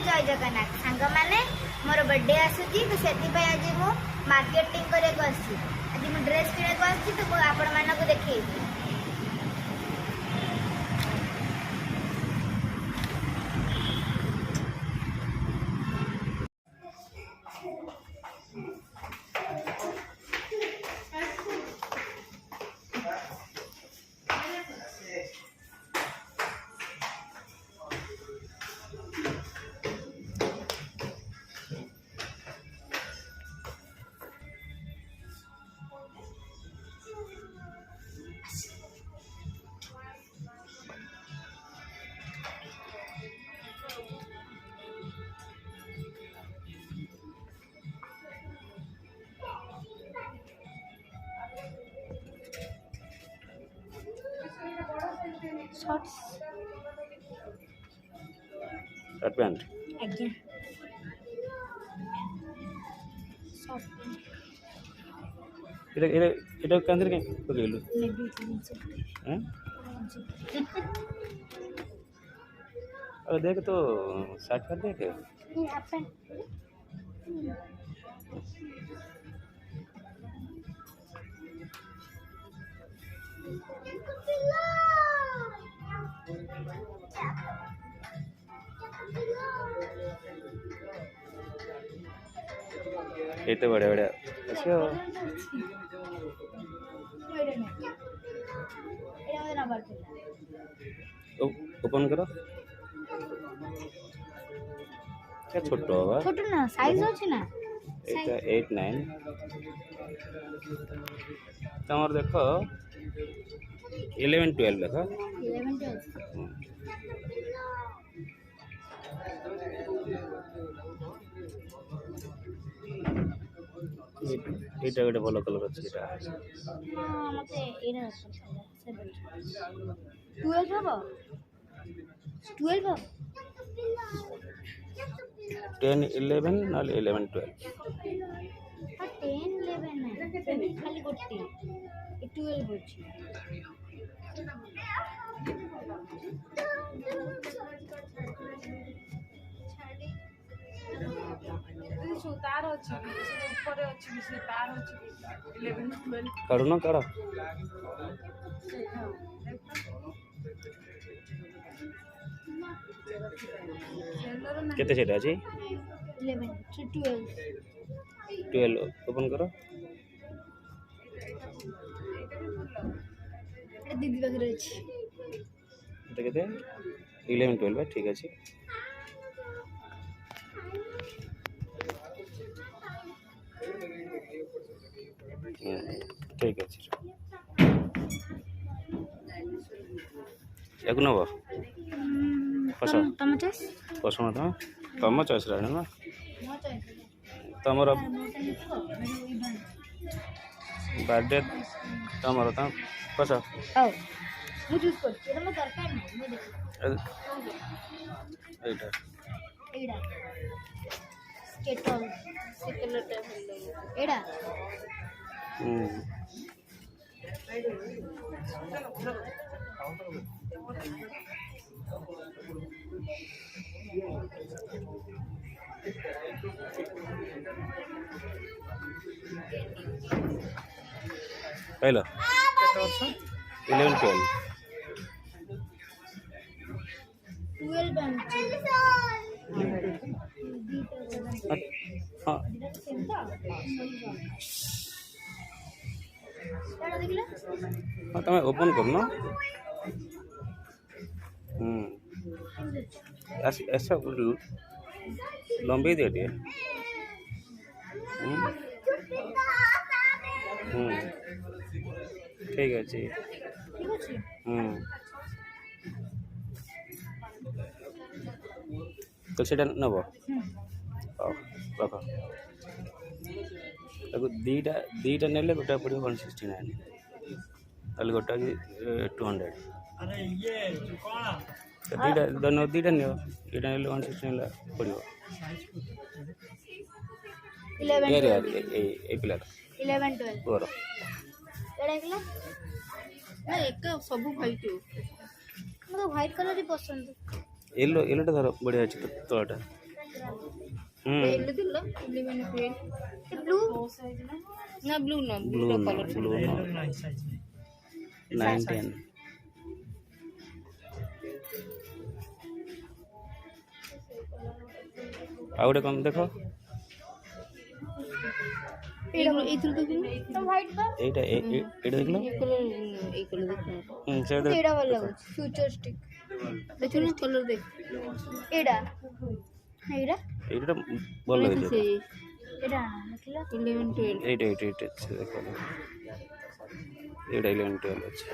जय जगन्नाथ सांग मैंने मोर बर्थडे आसूची तो से आज मु मार्केटिंग करने को आसी आज मु ड्रेस किने को आसी तो आपण मानक देखैबी शॉर्ट्स शर्ट पैंट आज्ञा शॉर्ट এটা কান্দের কে পকেইলু नेबी हैं अरे देख तो शर्ट कर देख ये हाफ पैंट ये तो बड़े बड़े अच्छा ओपन करो क्या छोटो होगा छोटो ना साइज होची ना এটা 8 9 তোমার দেখো 11 12 দেখো 11 12 এটা একটা ভালো কালার আছে এটা মতে এরা 12 হবে 12 হবে 10 11 নালে 11 12 আর 10 11 না খালি করতে 12 হচ্ছে तार अच्छी ऊपर अच्छी तार अच्छी 11 12 काढू ना काढा केते सेट আছে 11 to 12 12 ओपन करो এটা দিদি পাখি রয়েছে এটা কেতে 11 12 ঠিক আছে ঠিক আছে এক নব ତମ ଚଏସ୍ ପସନ୍ଦ ତମ ଚଏସ୍ ରାଣି ନା ମୋ ଚଏସ୍ ତମର ମୋଟା ହେଇଥିବ ବାର୍ଥଡେ ତମର ତ ପସ ହଉ ମୁଁ ଚୁଜ୍ କରୁଛି ଏଟା ମୋ ଦରକାର ନାହିଁ ମୁଁ ଦେଖି ଏଇଟା ଏଇଟା ସ୍କେଟଲ୍ ସେ କଲରଟା ଭଲ ଲାଗେ ଏଇଟା पहिलं 11 12 12 ଆଣିଛି ହଁ ଏଇଟା ଦେଖିଲେ ହଁ ତମେ ଓପନ୍ କରୁନ ऐसा लंबी दे दिए ठीक है जी ଠିକ ଅଛି तो सेटा नब रख दीटा दीटा नेले गोटा पड़े 169 ताले गोटा की 200 अरे ये कौन दीटा दोनों दीटा नियो दीटा नेले 169 पड़ो 11 यार 12 ए पिला 11 12 तोर ଏଇଟା ଦେଖିଲେ ନା ଏକା ସବୁ ହ୍ୱାଇଟ୍ ମୋତେ ହ୍ୱାଇଟ୍ କଲର୍ ହିଁ ପସନ୍ଦ येलो येलोटा धर बढ़िया अच्छे तोलाटा ఎల్లు తిల్ల ఇల్లు మన పేరు ब्लू నా బ్లూ నా blue blue colour blue nine size में 9 10 ଆଉ ଗୋଟେ କମ୍ ଦେଖ ଏଇଥିରୁ ଦେଖିଲୁ तो व्हाइट का ଏଇଟା ଏଇଟା ଦେଖିଲ এই କଲର ଦେଖ ସେ ଦେଖ एड़ा वाला लाଗୁଛି फ्यूचर स्टिक ଦେଖୁନୁ କଲର ଦେଖ एड़ा एड़ा ଏଇଟା ଭଲ ହେଇଛି एड़ा मतलब 11 12 ଏଇଟା ଏଇଟା ଏଇଟା ସେ ଦେଖ ଏଇଟା 11 12 ଅଛି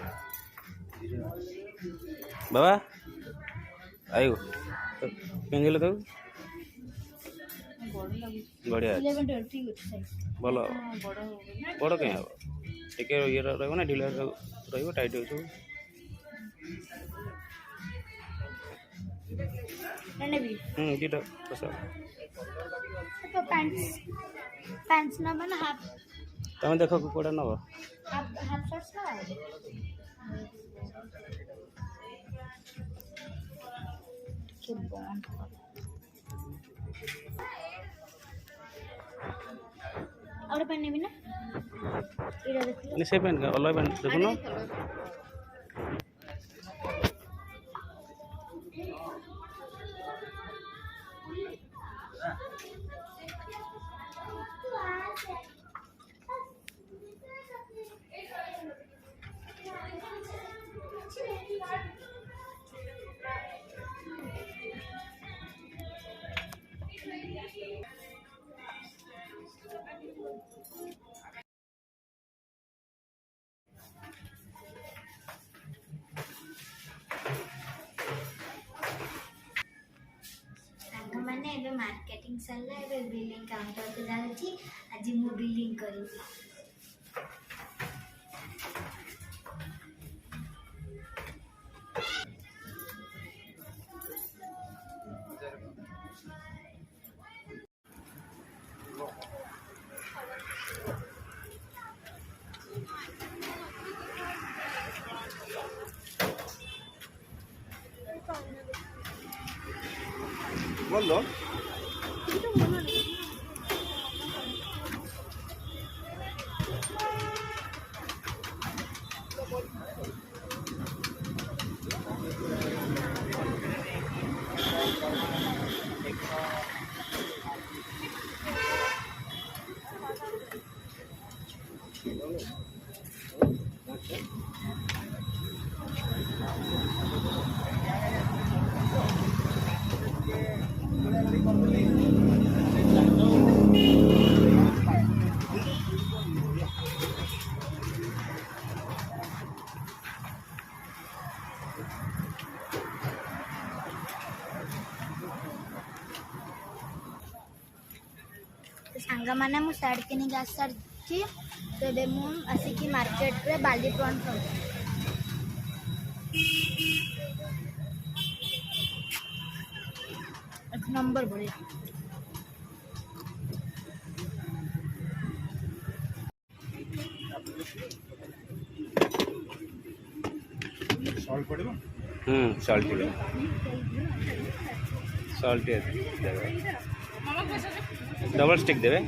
ବାବା ଆଇଗୋ ପିନ୍ଧିଲେ ତାକୁ ବଢ଼ିଆ ଅଛି 11 12 ठीक ଅଛି साइज ଭଲ ବଡ଼ କାହିଁ ହେବ ଟିକେ ଇଏର ରହିବ ନା ଢିଲା ରହିବ ଟାଇଟ୍ ହେଇଯିବ मैंने भी ଦୁଇଟା ପସ तो पैंट्स ना बना हाफ ତମେ ଦେଖ କେଉଁଟା ନେବ हाफ शर्ट्स ना के बॉन्ड और पहनने भी ना इधर देखो ସେ ପ୍ୟାଣ୍ଟ ଅଲଗା ପ୍ୟାଣ୍ଟ ଦେଖୁନ मैंने एबे मार्केटिंग सरला एबे बिलिंग काउंटर पे जाउची आज मु बिलिंग करिबी বললো तो सांगा माने मु साइड के नहीं गास सारची तो बे मु आसी की मार्केट रे बाली प्रॉन खाऊ एक नंबर बढ़िया सॉल्ट पड़ेगा सॉल्ट सॉल्ट देवे डबल स्टिक देवे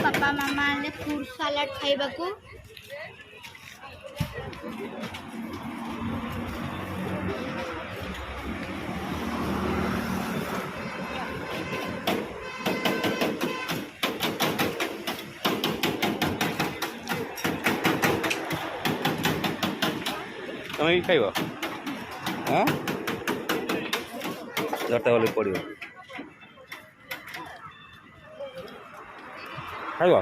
पापा मामा ने फ्रूट सलाड खाइबा को তুমি খাইব হ্যাঁ যত বলে পড়িব খাইব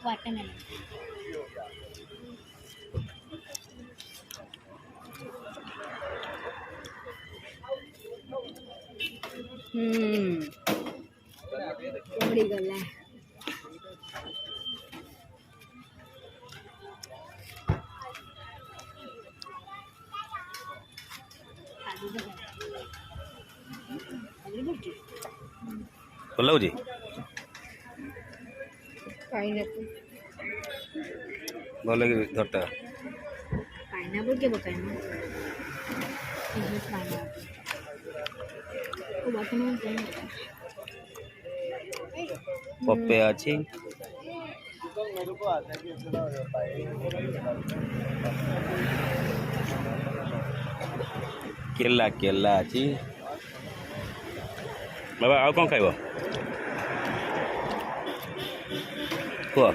वाटरमेलन पड़ी गला ଭଲ ଲାଗୁଛି ପାଇନାପଲ୍ ଭଲ କି ଧରଟା ପାଇନାପଲ୍ के बताएंगे ये पाइनएप्पल वो बाकी में ପପେ ଅଛି କେଲା କେଲା ଅଛି ବାବା ଆଉ କ'ଣ ଖାଇବ କୁହ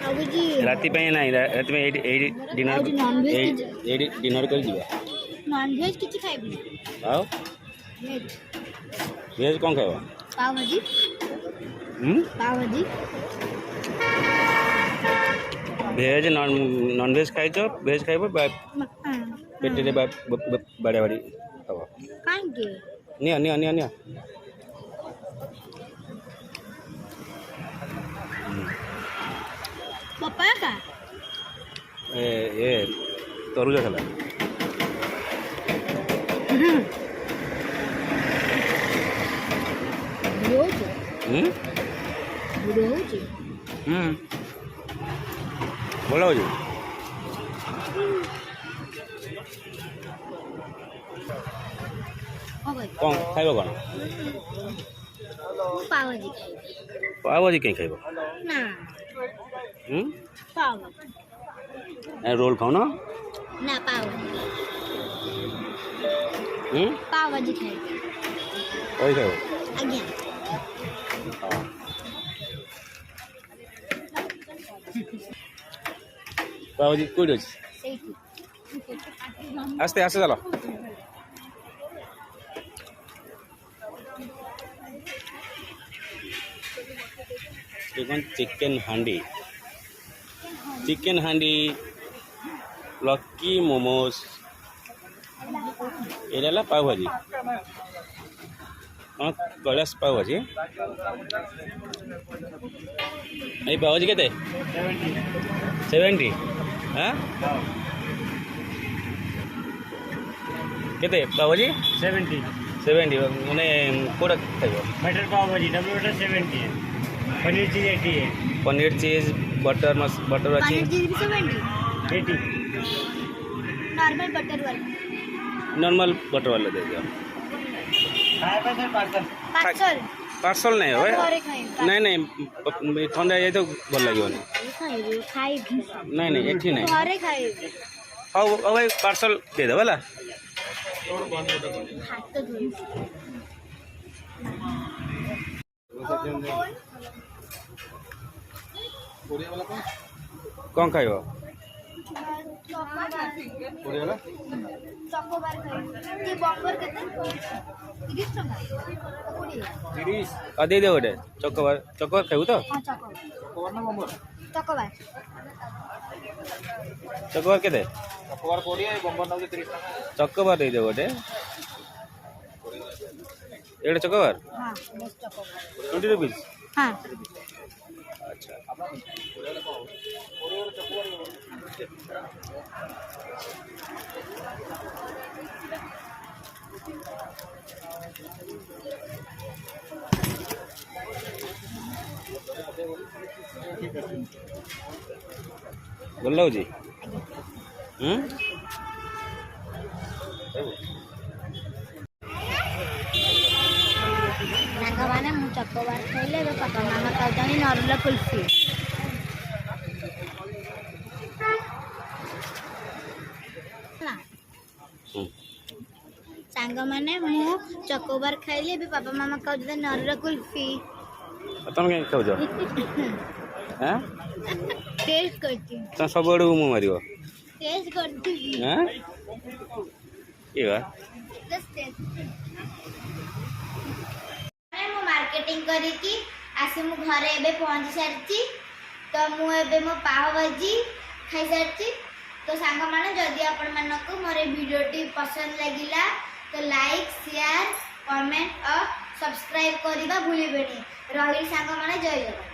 अब जी ରାତି ପାଇଁ ନାହିଁ ରାତି ପାଇଁ ଏଇଠି ଡିନର ଆଉ non-veg ଏଇଠି ଡିନର କରି ଯିବା नॉनवेज किसी खाइबी ଆଉ वेज ଭେଜ୍ କ'ଣ ଖାଇବ पाव भाजी ଭେଜ୍ ନନ୍ଭେଜ୍ ଖାଇଛ ଭେଜ୍ ଖାଇବ ପେଟରେ ବାଡ଼ା ବାଡ଼ି ହେବ କାହିଁକି ନିଅ ନିଅ ନିଅ ନିଅ ପପାୟା का ଏ ତରୁଜ ଖେଲା ବୁଢ଼ ହଉଛି ଭଲ ହେଉଛି କ'ଣ ଖାଇବ କ'ଣ ପାव ଭାଜି ଖାଇବି ପାଓ ଭାଜି କାହିଁ ଖାଇବ ନା ପାव ରୋଲ୍ ଖାଉନ ନା ପାव ଭାଜି ଖାଇବି କହି ଖାଇବ ଆଜ୍ଞା ପାଓ ଭାଜି କେଉଁଠି ଅଛି ସେଇଠି ଆସ୍ତେ ଆସ୍ତେ ଚାଲ দেখুন চিকেন হান্ডি লক্কি মোমোস এটা হলো পাও ভাজি আমার কৈলাস পাও ভাজি এই পাও ভাজি কেতে 70 হ্যাঁ কেতে পাও ভাজি 70 মানে কোটা খাইব मटर पाव भाजी डबल बटर 70 है पनीर चीज 80 है पनीर चीज बटर बटर अच्छी पनीर चीज भी 70 80 नॉर्मल बटर वाला नॉर्मल बटर वाला दे दियो खाए पे सर पार्सल पार्सल पार्सल नहीं हो घरे खाइबी नहीं नहीं ठंडा जाए तो भल लगे खाइबी नहीं नहीं एठी नहीं घरे खाइबी हाँ भाई पार्सल दे दे बोला हाथ तो धोई कौन खाइब ଚକୋବାର ଖାଇବି କି ବମ୍ବର କେତେ 30 ଟଙ୍କା 20 दे दे गोटे चकोबार खाइबू तो ହଁ ଚକୋବାର चकोबार के चकोबार 20 बम्बर नौ 30 टका चकोबार दे दे गोटे एड़े चकोबार ହଁ ବେଶ ଚକୋବାର 20 रुपीज ହଁ अच्छा ଭଲ ଲାଗୁଛି ସାଙ୍ଗମାନେ ମୁଁ ଚକୋବାର ଖାଇଲେ ଏବେ ବାପା ମାମା ଖାଉଛନ୍ତି ନରୁଲା କୁଲଫି ହେଲା ସାଙ୍ଗମାନେ ମୁଁ ଚକୋବାର ଖାଇଲେ ଏବେ ବାପା ମାମା ଖାଉଛନ୍ତି ନରୁଲା କୁଲଫି ତମେ କାହିଁ ଖାଉଛ ହଁ ଟେଷ୍ଟ କରିଛି ତମେ ସବୁଆଡ଼କୁ ମୁଁ ମାରିବ ଟେଷ୍ଟ କରିଛି ହଁ ଇଏ ବା ମୁଁ ମାର୍କେଟିଂ କରିକି ଆସି ମୁଁ ଘରେ ଏବେ ପହଞ୍ଚି ସାରିଛି ତ ମୁଁ ଏବେ ମୋ ପାଓ ଭାଜି ଖାଇସାରିଛି ତ ସାଙ୍ଗମାନେ ଯଦି ଆପଣମାନଙ୍କୁ ମୋର ଭିଡ଼ିଓଟି ପସନ୍ଦ ଲାଗିଲା ତ ଲାଇକ୍ ସେୟାର କମେଣ୍ଟ ଓ ସବସ୍କ୍ରାଇବ୍ କରିବା ଭୁଲିବେନି ରହିଲି ସାଙ୍ଗମାନେ ଜୟ ଜଗନ୍ନାଥ।